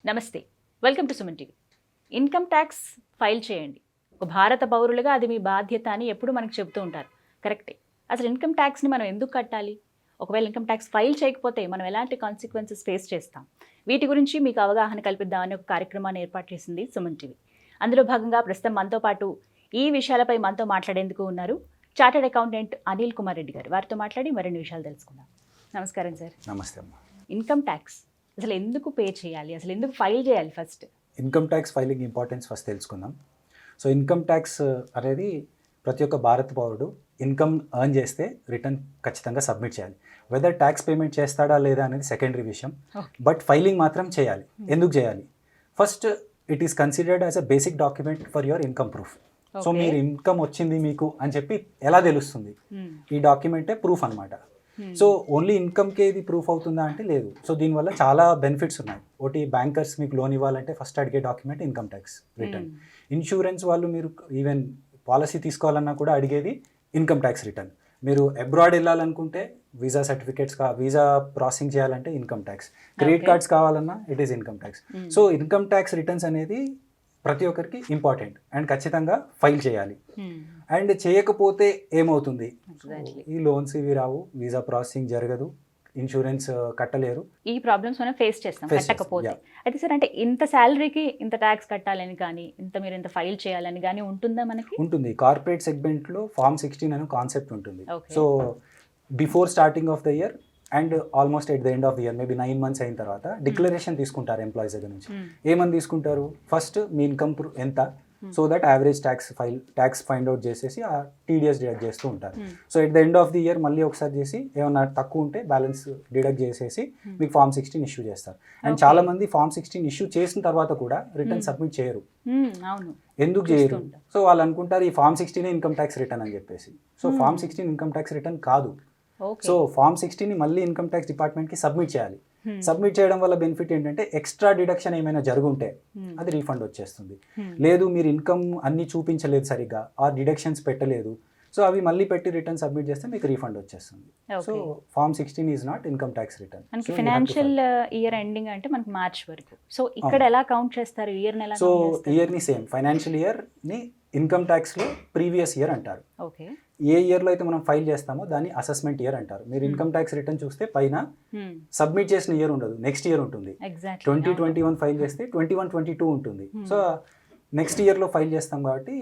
నమస్తే, welcome to Suman TV. Income tax file చేయండి, ఒక భారత పౌరులుగా అది మీ బాధ్యత అని ఎప్పుడు మనకు చెబుతూ ఉంటారు. కరెక్టే. అసలు ఇన్కమ్ ట్యాక్స్ని మనం ఎందుకు కట్టాలి? ఒకవేళ ఇన్కమ్ ట్యాక్స్ ఫైల్ చేయకపోతే మనం ఎలాంటి కాన్సిక్వెన్సెస్ ఫేస్ చేస్తాం? వీటి గురించి మీకు అవగాహన కల్పిద్దామని ఒక కార్యక్రమాన్ని ఏర్పాటు చేసింది సుమన్ టీవీ. అందులో భాగంగా ప్రస్తుతం మనతో పాటు ఈ విషయాలపై మనతో మాట్లాడేందుకు ఉన్నారు చార్టెడ్ అకౌంటెంట్ అనిల్ కుమార్ రెడ్డి గారు. వారితో మాట్లాడి మరిన్ని విషయాలు తెలుసుకుందాం. నమస్కారం సార్. నమస్తే అమ్మా. ఇన్కమ్ ట్యాక్స్ అసలు ఎందుకు పే చేయాలి, అసలు ఎందుకు ఫైల్ చేయాలి? First income tax filing importance first తెలుసుకుందాం. సో ఇన్కమ్ ట్యాక్స్ అనేది ప్రతి ఒక్క భారత పౌరుడు ఇన్కమ్ ఎర్న్ చేస్తే రిటర్న్ ఖచ్చితంగా సబ్మిట్ చేయాలి. వెదర్ ట్యాక్స్ పేమెంట్ చేస్తాడా లేదా అనేది సెకండరీ విషయం, బట్ ఫైలింగ్ మాత్రం చేయాలి. ఎందుకు చేయాలి? First it is considered as a basic document for your income proof. So మీరు ఇన్కమ్ వచ్చింది మీకు అని చెప్పి ఎలా తెలుస్తుంది? ఈ డాక్యుమెంటే ప్రూఫ్ అనమాట. సో ఓన్లీ ఇన్కమ్కే ఇది ప్రూఫ్ అవుతుందా అంటే లేదు. సో దీనివల్ల చాలా బెనిఫిట్స్ ఉన్నాయి. ఒకటి, బ్యాంకర్స్ మీకు లోన్ ఇవ్వాలంటే ఫస్ట్ అడిగే document income tax return. Insurance వాళ్ళు మీరు ఈవెన్ పాలసీ తీసుకోవాలన్నా కూడా అడిగేది ఇన్కమ్ ట్యాక్స్ రిటర్న్. మీరు అబ్రాడ్ వెళ్ళాలనుకుంటే వీసా సర్టిఫికేట్స్ వీసా ప్రాసెసింగ్ చేయాలంటే ఇన్కమ్ ట్యాక్స్. క్రెడిట్ కార్డ్స్ కావాలన్నా it is income tax. So income tax returns అనేది ప్రతి ఒక్కరికి ఇంపార్టెంట్ అండ్ ఖచ్చితంగా ఫైల్ చేయాలి. అండ్ చేయకపోతే ఏమవుతుంది? ఈ లోన్స్ ఇవి రావు, వీసా ప్రాసెసింగ్ జరగదు, ఇన్సూరెన్స్ కట్టలేరు. ఈ ప్రాబ్లమ్స్ మనం ఫేస్ చేస్తాం కట్టకపోతే. అయితే సార్, అంటే ఇంత శాలరీకి ఇంత ట్యాక్స్ కట్టాలని కానీ, మీరు ఇంత ఫైల్ చేయాలని కానీ ఉంటుందా? మనకి ఉంటుంది. కార్పొరేట్ సెగ్మెంట్లో ఫార్మ్ 16 అనే కాన్సెప్ట్ ఉంటుంది. So before starting of the year and almost at the end of the year, maybe 9 months అయిన తర్వాత డిక్లరేషన్ తీసుకుంటారు ఎంప్లాయీస్ దగ్గర నుంచి. ఏమని తీసుకుంటారు? ఫస్ట్ మీ ఇన్కమ్ ఎంత, so that average tax find out చేసేసి ఆ టీడీఎస్ డిడక్ట్ చేస్తూ ఉంటారు. So at the end of the year మళ్ళీ ఒకసారి చేసి ఏమన్నా తక్కువ ఉంటే బ్యాలెన్స్ డిడక్ట్ చేసేసి మీకు ఫార్మ్ 16 ఇష్యూ చేస్తారు. అండ్ చాలా మంది ఫార్మ్ 16 ఇష్యూ చేసిన తర్వాత కూడా రిటర్న్ సబ్మిట్ చేయరు. ఎందుకు చేయరు? సో వాళ్ళు అనుకుంటారు ఈ ఫార్మ్ 16 ఇన్కమ్ ట్యాక్స్ రిటర్న్ అని చెప్పేసి. So form 16 income tax return కాదు. సో ఫార్మ్ 16 మళ్ళీ ఇన్కమ్ ట్యాక్స్ డిపార్ట్మెంట్కి సబ్మిట్ చేయాలి. సబ్మిట్ చేయడం వల్ల బెనిఫిట్ ఏంటంటే ఎక్స్ట్రా డిడక్షన్ ఏమైనా జరుగుంటే అది రీఫండ్ వచ్చేస్తుంది. లేదు మీరు ఇన్కమ్ అన్ని చూపించలేదు సరిగ్గా, ఆ డిడక్షన్స్ పెట్టలేదు, సో అవి మళ్ళీ పెట్టి రిటర్న్ సబ్మిట్ చేస్తే మీకు రీఫండ్ వచ్చేస్తుంది. So form 16 is not income tax return. మనకి ఫైనాన్షియల్ ఇయర్ ఎండింగ్ అంటే మనకి మార్చ్ వరకు. సో ఇక్కడ ఎలా కౌంట్ చేస్తారు ఇయర్ ని? సో ఇయర్ ని సేమ్ ఫైనాన్షియల్ ఇయర్ ని ఇన్కమ్ ట్యాక్స్ లో ప్రీవియస్ ఇయర్ అంటారు. ఏ ఇయర్లో అయితే మనం ఫైల్ చేస్తామో దాన్ని అసెస్మెంట్ ఇయర్ అంటారు. మీరు ఇన్కమ్ ట్యాక్స్ రిటర్న్ చూస్తే పైన సబ్మిట్ చేసిన ఇయర్ ఉండదు, నెక్స్ట్ ఇయర్ ఉంటుంది. 2021 ఫైల్ చేస్తే 21-22 ఉంటుంది. సో నెక్స్ట్ ఇయర్లో ఫైల్ చేస్తాం కాబట్టి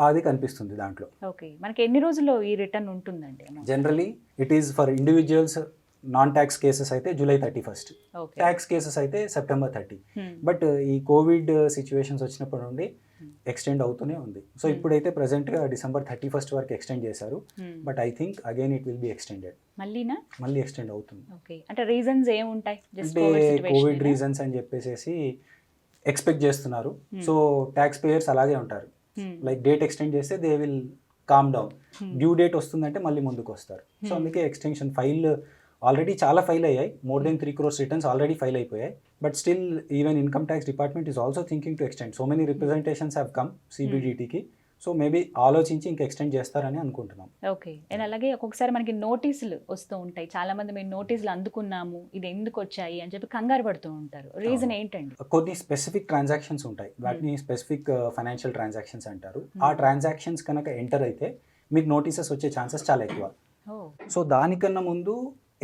అది కనిపిస్తుంది దాంట్లో. ఓకే, మనకి ఎన్ని రోజుల్లో ఈ రిటర్న్ ఉంటుందండి? Generally it is for individuals. Non tax cases అయితే July 31st, ట్యాక్స్ కేసెస్ అయితే September 30. బట్ ఈ కోవిడ్ సిచ్యువేషన్స్ వచ్చినప్పటి నుండి ఎక్స్టెండ్ అవుతూనే ఉంది. సో ఇప్పుడైతే ప్రెసెంట్గా December 31st వరకు ఎక్స్టెండ్ చేశారు. But I think again it will be extended. మళ్ళీ ఎక్స్టెండ్ అవుతుంది. అంటే రీజన్స్ ఏముంటాయి? అంటే కోవిడ్ రీజన్స్ అని చెప్పేసి ఎక్స్పెక్ట్ చేస్తున్నారు. సో ట్యాక్స్ పేయర్స్ అలాగే ఉంటారు. లైక్ డేట్ ఎక్స్టెండ్ చేస్తే they will calm down. Due date వస్తుందంటే మళ్ళీ ముందుకు వస్తారు. సో అందుకే ఎక్స్టెన్షన్ ఫైల్ ఆల్రెడీ చాలా ఫైల్ అయ్యాయి. more than 3 crores returns already file అయిపోయాయి. But still even income tax department is also thinking to extend. So many representations have come CBDTకి. So maybe ఆలోచించి ఇంకా ఎక్స్టెండ్ చేస్తారని అనుకుంటున్నాం. ఓకే. అండ్ అలాగే ఒక్కొక్కసారి మనకి నోటీసులు వస్తూ ఉంటాయి. చాలా మంది మేము నోటీసులు అందుకున్నాము, ఇది ఎందుకు వచ్చాయి అని చెప్పి కంగారు పడుతూ ఉంటారు. రీజన్ ఏంటండి? కొన్ని స్పెసిఫిక్ ట్రాన్సాక్షన్స్ ఉంటాయి, వాటిని స్పెసిఫిక్ ఫైనాన్షియల్ ట్రాన్సాక్షన్స్ అంటారు. ఆ ట్రాన్సాక్షన్స్ కనుక ఎంటర్ అయితే మీకు నోటీసెస్ వచ్చే ఛాన్సెస్ చాలా ఎక్కువ. సో దానికన్నా ముందు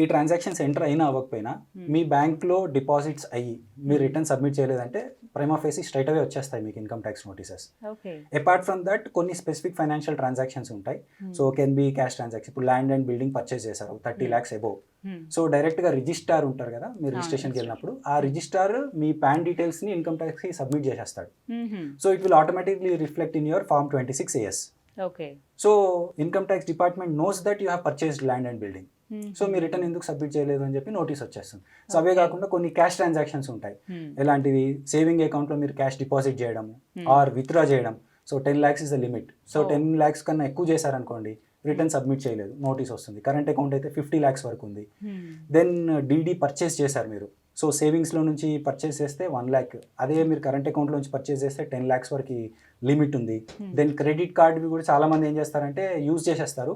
ఈ ట్రాన్సాక్షన్స్ ఎంటర్ అయినా అవ్వకపోయినా మీ బ్యాంక్లో డిపాజిట్స్ అయ్యి మీరు రిటర్న్ సబ్మిట్ చేయలేదంటే ప్రైమా ఫేసి స్ట్రైట్ అవే వచ్చేస్తాయి మీకు income tax notices. Apart from that కొన్ని స్పెసిఫిక్ ఫైనాన్షియల్ ట్రాన్సాక్షన్స్ ఉంటాయి. So can be cash transaction. ఇప్పుడు ల్యాండ్ అండ్ బిల్డింగ్ పర్చేస్ చేశారు 30 lakhs అబోవ్. సో డైరెక్ట్గా రిజిస్ట్రార్ ఉంటారు కదా, మీరు రిజిస్ట్రేషన్కి వెళ్ళినప్పుడు ఆ రిజిస్ట్రార్ మీ పాన్ డీటెయిల్స్ని ఇన్కమ్ ట్యాక్స్కి సబ్మిట్ చేసేస్తాడు. So it will automatically reflect in your form 26AS. So income tax department knows that you have purchased land and building. So me return ఎందుకు సబ్మిట్ చేయలేదు అని చెప్పి నోటీస్ వచ్చేస్తుంది. సో అవే కాకుండా కొన్ని క్యాష్ ట్రాన్సాక్షన్స్ ఉంటాయి. ఎలాంటివి? సేవింగ్ అకౌంట్లో మీరు క్యాష్ డిపాజిట్ చేయడం ఆర్ విత్డ్రా చేయడం. So 10 lakhs is the limit. So 10 lakhs కన్నా ఎక్కువ చేశారనుకోండి, రిటర్న్ సబ్మిట్ చేయలేదు, నోటీస్ వస్తుంది. కరెంట్ అకౌంట్ అయితే 50 lakhs వరకు ఉంది. దెన్ డీడీ పర్చేస్ చేశారు మీరు. సో సేవింగ్స్లో నుంచి పర్చేస్ చేస్తే 1 lakh, అదే మీరు కరెంట్ అకౌంట్లో నుంచి పర్చేస్ చేస్తే 10 lakhs వరకు లిమిట్ ఉంది. దెన్ క్రెడిట్ కార్డ్వి కూడా చాలా మంది ఏం చేస్తారంటే యూజ్ చేసేస్తారు.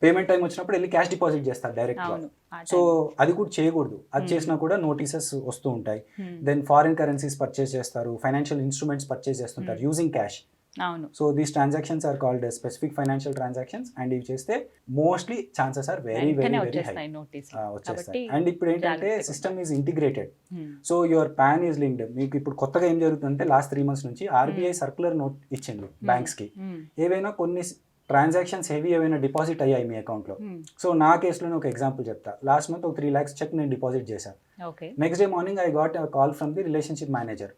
పేమెంట్ టైం వచ్చినప్పుడు వెళ్ళి క్యాష్ డిపాజిట్ చేస్తారు డైరెక్ట్గా. అవును సో అది కూడా చేయకూడదు. అది చేసినా కూడా నోటీసెస్ వస్తూ ఉంటాయి. దెన్ ఫారిన్ కరెన్సీస్ పర్చేస్ చేస్తారు, ఫైనాన్షియల్ ఇన్స్ట్రుమెంట్స్ పర్చేస్ చేస్తుంటారు యూజింగ్ క్యాష్. అవును. So these transactions are called specific financial transactions and ఇవి చేస్తే mostly chances are very very very high వచ్చేస్తాయి. అండ్ ఇప్పుడు ఏంటంటే system is integrated. So your PAN is linked. మీకు ఇప్పుడు కొత్తగా ఏం జరుగుతుందంటే లాస్ట్ 3 months నుంచి ఆర్బీఐ సర్క్యులర్ నోట్ ఇచ్చింది బ్యాంక్స్ కి. ఏవైనా కొన్ని ట్రాన్సాక్షన్స్ హెవీ ఏమైనా డిపాజిట్ అయ్యాయి మీ అకౌంట్లో. సో నా కేసులో ఒక ఎగ్జాంపుల్ చెప్తా. లాస్ట్ మంత్ ఒక 3 lakhs చెక్ నేను డిపాజిట్ చేశాను. Next day morning I got call from the relationship manager.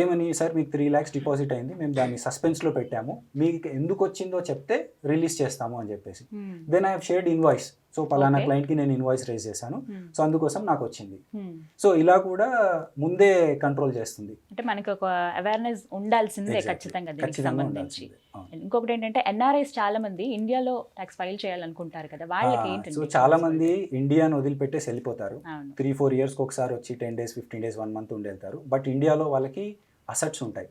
ఏమని, సార్ మీకు 3 lakhs డిపాజిట్ అయింది, మేము దాన్ని సస్పెన్స్లో పెట్టాము, మీకు ఎందుకు వచ్చిందో చెప్తే రిలీజ్ చేస్తాము అని చెప్పేసి. Then I have shared invoice. So పలానా క్లయింట్కి నేను ఇన్వాయిస్ రైజ్ చేశాను, సో అందుకోసం నాకు వచ్చింది. సో ఇలా కూడా ముందే కంట్రోల్ చేస్తుంది. అంటే మనకి ఒక అవేర్నెస్ ఉండాల్సిందే ఖచ్చితంగా దీనికి సంబంధించి. ఇంకొకటి ఏంటంటే ఎన్ఆర్ఐస్ చాలా మంది ఇండియాలో ట్యాక్స్ ఫైల్ చేయాలనుకుంటారు కదా, వాళ్ళకి ఏంటంటే సో చాలా మంది ఇండియాను వదిలిపెట్టేసి వెళ్ళిపోతారు. 3-4 years ఒకసారి వచ్చి 10 days 15 days 1 month ఉండేళ్తారు. బట్ ఇండియాలో వాళ్ళకి అసెట్స్ ఉంటాయి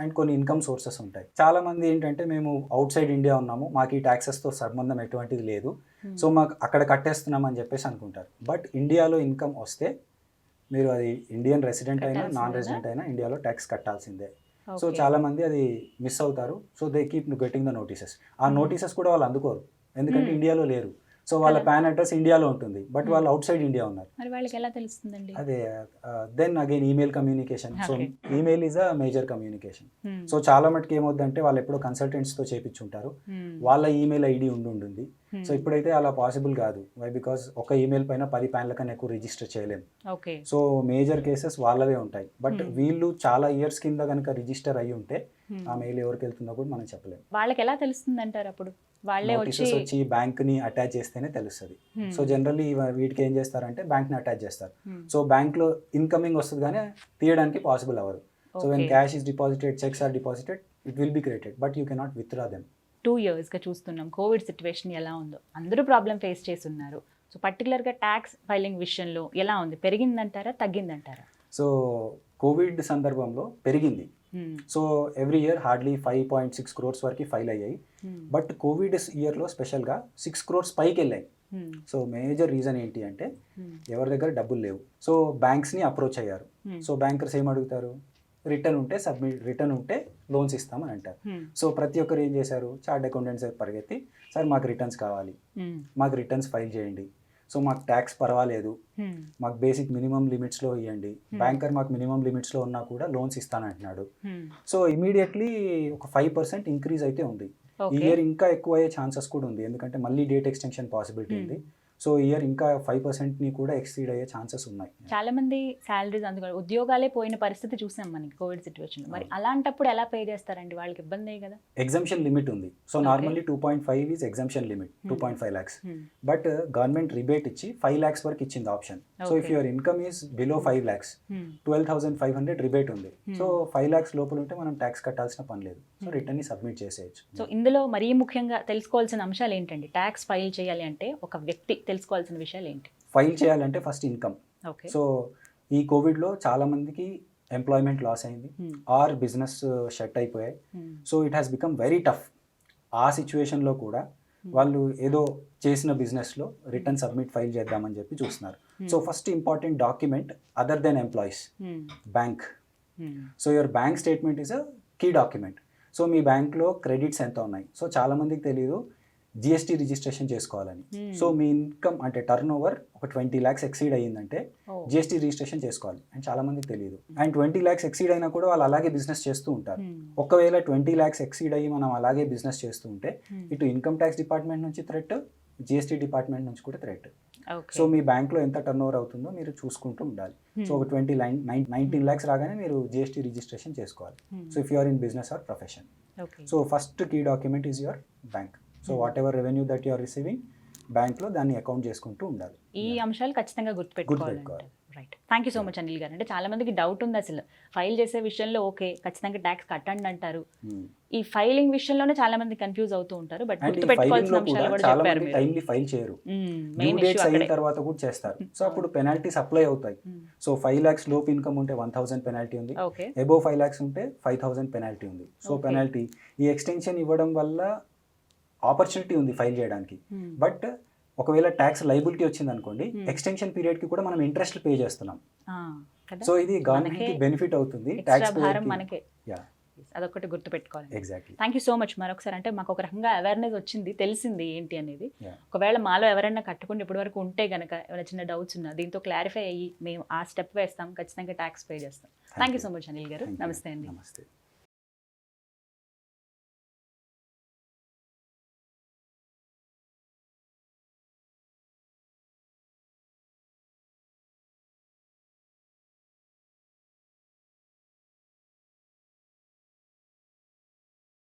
అండ్ కొన్ని ఇన్కమ్ సోర్సెస్ ఉంటాయి. చాలా మంది ఏంటంటే మేము అవుట్ సైడ్ ఇండియా ఉన్నాము, మాకు ఈ ట్యాక్సెస్తో సంబంధం ఎటువంటిది లేదు, సో మాకు అక్కడ కట్టేస్తున్నాం అని చెప్పేసి అనుకుంటారు. బట్ ఇండియాలో ఇన్కమ్ వస్తే మీరు అది ఇండియన్ రెసిడెంట్ అయినా నాన్ రెసిడెంట్ అయినా ఇండియాలో ట్యాక్స్ కట్టాల్సిందే. సో చాలా మంది అది మిస్ అవుతారు. So they keep getting the notices. ఆ నోటీసెస్ కూడా వాళ్ళు అందుకోరు, ఎందుకంటే ఇండియాలో లేరు. సో వాళ్ళ పాన్ అడ్రస్ ఇండియాలో ఉంటుంది, బట్ వాళ్ళు అవుట్ సైడ్ ఇండియా ఉన్నారు. మరి వాళ్ళకి ఎలా తెలుస్తుందండి? అదే then again email communication. So email is a major communication. So చాలా మటుకు ఏమవుతుందంటే వాళ్ళు ఎప్పుడో కన్సల్టెంట్స్తో చేపించుంటారు, వాళ్ళ ఈమెయిల్ ఐడి ఉంటుంది. సో ఇప్పుడైతే అలా పాసిబుల్ కాదు. వై? బికాస్ ఒక ఈమెయిల్ పైన 10 PAN కన్నా ఎక్కువ రిజిస్టర్ చేయలేము. సో మేజర్ కేసెస్ వాళ్ళవే ఉంటాయి. బట్ వీళ్ళు చాలా ఇయర్స్ కింద కనుక రిజిస్టర్ అయ్యి ఉంటే ఆ మెయిల్ ఎవరికి వెళ్తుందో కూడా మనం చెప్పలేము. వాళ్ళకి ఎలా తెలుస్తుంది అంటారు? అప్పుడు వాళ్ళే వచ్చి బ్యాంక్ ని అటాచ్ చేస్తేనే తెలుస్తుంది. సో జనరల్లీ వీటికి ఏం చేస్తారంటే బ్యాంక్ ని అటాచ్ చేస్తారు. సో బ్యాంక్ లో ఇన్కమింగ్ వస్తుంది కానీ తీయడానికి పాసిబుల్ అవ్వదు. So when cash is deposited, cheques are deposited, it will be created, but you cannot withdraw them. 2 yearsగా చూస్తున్నాం కోవిడ్ సిచ్యువేషన్ ఎలా ఉందో, అందరూ ప్రాబ్లం ఫేస్ చేస్తున్నారు. సో పర్టికులర్గా ట్యాక్స్ ఫైలింగ్ విషయంలో ఎలా ఉంది? పెరిగిందంటారా, తగ్గిందంటారా? సో కోవిడ్ సందర్భంలో పెరిగింది. So every year hardly 5.6 crores వరకు ఫైల్ అయ్యాయి. బట్ కోవిడ్ ఇయర్లో స్పెషల్గా 6 crores పైకి వెళ్ళాయి. సో మేజర్ రీజన్ ఏంటి అంటే ఎవరి దగ్గర డబ్బులు లేవు. సో బ్యాంక్స్ని అప్రోచ్ అయ్యారు. సో బ్యాంకర్స్ ఏం అడుగుతారు? రిటర్న్ ఉంటే లోన్స్ ఇస్తామని అంటారు. సో ప్రతి ఒక్కరు ఏం చేశారు? చార్ట్ అకౌంటెంట్స్ పరిగెత్తి, సార్ మాకు రిటర్న్స్ కావాలి, మాకు రిటర్న్స్ ఫైల్ చేయండి, సో మాకు ట్యాక్స్ పర్వాలేదు, మాకు బేసిక్ మినిమం లిమిట్స్లో ఇవ్వండి. బ్యాంకర్ మాకు మినిమం లిమిట్స్లో ఉన్నా కూడా లోన్స్ ఇస్తానంటున్నాడు. సో ఇమీడియట్లీ ఒక 5% ఇంక్రీజ్ అయితే ఉంది. ఈ ఇయర్ ఇంకా ఎక్కువ అయ్యే ఛాన్సెస్ కూడా ఉంది, ఎందుకంటే మళ్ళీ డేట్ ఎక్స్టెన్షన్ పాసిబిలిటీ ఉంది. సో ఇయర్ ఇంకా 5%ని కూడా ఎక్సీడ్ అయ్యే ఛాన్సెస్ ఉన్నాయి. చాలా మంది శాలరీస్ అందుకని ఉద్యోగాలే పోయిన పరిస్థితి చూసాం మనకి కోవిడ్ సిచ్యువేషన్లో. మరి అలాంటప్పుడు ఎలా పే చేస్తారండి? వాళ్ళకి ఇబ్బంది కదా. ఎగ్జంప్షన్ లిమిట్ ఉంది. So normally 2.5 is exemption limit, 2.5 lakhs. But government rebate ఇచ్చి 5 lakhs వరకు ఇచ్చింది option. So if your income is below 5 lakhs, 12,500 rebate ఉంది. సో 5 lakhs లోపల ఉంటే మనం ట్యాక్స్ కట్టాల్సిన పని లేదు. సో రిటర్న్ ని సబ్మిట్ చేసేయచ్చు. సో ఇందులో మరీ ముఖ్యంగా తెలుసుకోవాల్సిన అంశాలు ఏంటండి? ట్యాక్స్ ఫైల్ చేయాలి అంటే ఒక వ్యక్తి తెలుసుకోవాల్సిన విషయాలు ఏంటి? ఫైల్ చేయాలంటే ఫస్ట్ ఇన్కమ్. సో ఈ కోవిడ్లో చాలా మందికి ఎంప్లాయ్మెంట్ లాస్ అయింది ఆర్ బిజినెస్ షట్ అయిపోయాయి. So it has become very tough. ఆ సిచ్యువేషన్లో కూడా వాళ్ళు ఏదో చేసిన బిజినెస్లో రిటర్న్ సబ్మిట్ ఫైల్ చేద్దామని చెప్పి చూస్తున్నారు. So first important document other than employees, bank. So your bank statement is a key document. So మీ బ్యాంక్లో క్రెడిట్స్ ఎంత ఉన్నాయి? సో చాలా మందికి తెలియదు జిఎస్టీ రిజిస్ట్రేషన్ చేసుకోవాలని. సో మీ ఇన్కమ్ అంటే టర్న్ ఓవర్ ఒక 20 lakhs ఎక్సీడ్ అయ్యిందంటే జిఎస్టీ రిజిస్ట్రేషన్ చేసుకోవాలి అని చాలా మందికి తెలియదు. అండ్ 20 lakhs ఎక్సీడ్ అయినా కూడా వాళ్ళు అలాగే బిజినెస్ చేస్తూ ఉంటారు. ఒకవేళ 20 lakhs ఎక్సీడ్ అయ్యి మనం అలాగే బిజినెస్ చేస్తూ ఉంటే ఇటు ఇన్కమ్ ట్యాక్స్ డిపార్ట్మెంట్ నుంచి థ్రెట్, జిఎస్టీ డిపార్ట్మెంట్ నుంచి కూడా థ్రెట్. సో మీ బ్యాంక్లో ఎంత టర్న్ ఓవర్ అవుతుందో మీరు చూసుకుంటూ ఉండాలి. సో ఒక 19 lakhs రాగానే మీరు జిఎస్టీ రిజిస్ట్రేషన్ చేసుకోవాలి. So if you are in business or profession. So first key document is your bank. So whatever revenue that you are receiving బ్యాంక్లో దాన్ని అకౌంట్ చేసుకుంటూ ఉండాలి. ఈ అంశాలు ఖచ్చితంగా గుర్తుపెట్టుకోవాలి. Right. Thank you so much Anil గారు. అంటే చాలా మందికి డౌట్ ఉంది అసలు ఫైల్ చేసే విషయంలో ఓకే ఖచ్చితంగా ట్యాక్స్ కట్టండి అంటారు, ఈ ఫైలింగ్ విషయంలోనే చాలా మంది కన్ఫ్యూజ్ అవుతూ ఉంటారు. బట్ గుర్తుపెట్టుకోవాల్సిన అంశాలు కూడా చెప్పారు మీరు. టైమ్లీ ఫైల్ చేయరు, డ్యూ డేట్స్ అయిన తర్వాత కూడా చేస్తారు. సో అప్పుడు పెనాల్టీస్ అప్లై అవుతాయి. సో 5 lakhs లోపు ఇన్కమ్ ఉంటే 1,000 పెనాల్టీ ఉంది, అబోవ్ 5 lakhs ఉంటే 5,000 పెనాల్టీ ఉంది. సో పెనాల్టీ ఈ ఎక్స్టెన్షన్ ఇవ్వడం వల్ల ఆపర్చునిటీ ఉంది ఫైల్ చేయడానికి. బట్ ఒకవేళ ట్యాక్స్ లైబిలిటీ వచ్చింది అనుకోండి, ఎక్స్టెన్షన్ పీరియడ్కి కూడా మనం ఇంట్రెస్ట్ పే చేస్తున్నాం. సో ఇది గవర్నమెంట్కి బెనిఫిట్ అవుతుంది, ట్యాక్స్ భారం మనకే. అదొకటి గుర్తుపెట్టుకోవాలి. Exactly. Thank you so much మరొకసారి. అంటే మాకు ఒక రకంగా అవేర్నెస్ వచ్చింది, తెలిసింది ఏంటి అనేది. ఒకవేళ మాలో ఎవరైనా కట్టుకుని ఇప్పటి వరకు ఉంటే కనుక ఏమైనా చిన్న డౌట్స్ ఉన్నా దీంతో క్లారిఫై అయ్యి మేము ఆ స్టెప్ వేస్తాం, ఖచ్చితంగా ట్యాక్స్ పే చేస్తాం. Thank you so much Anil గారు. నమస్తే అండి. నమస్తే.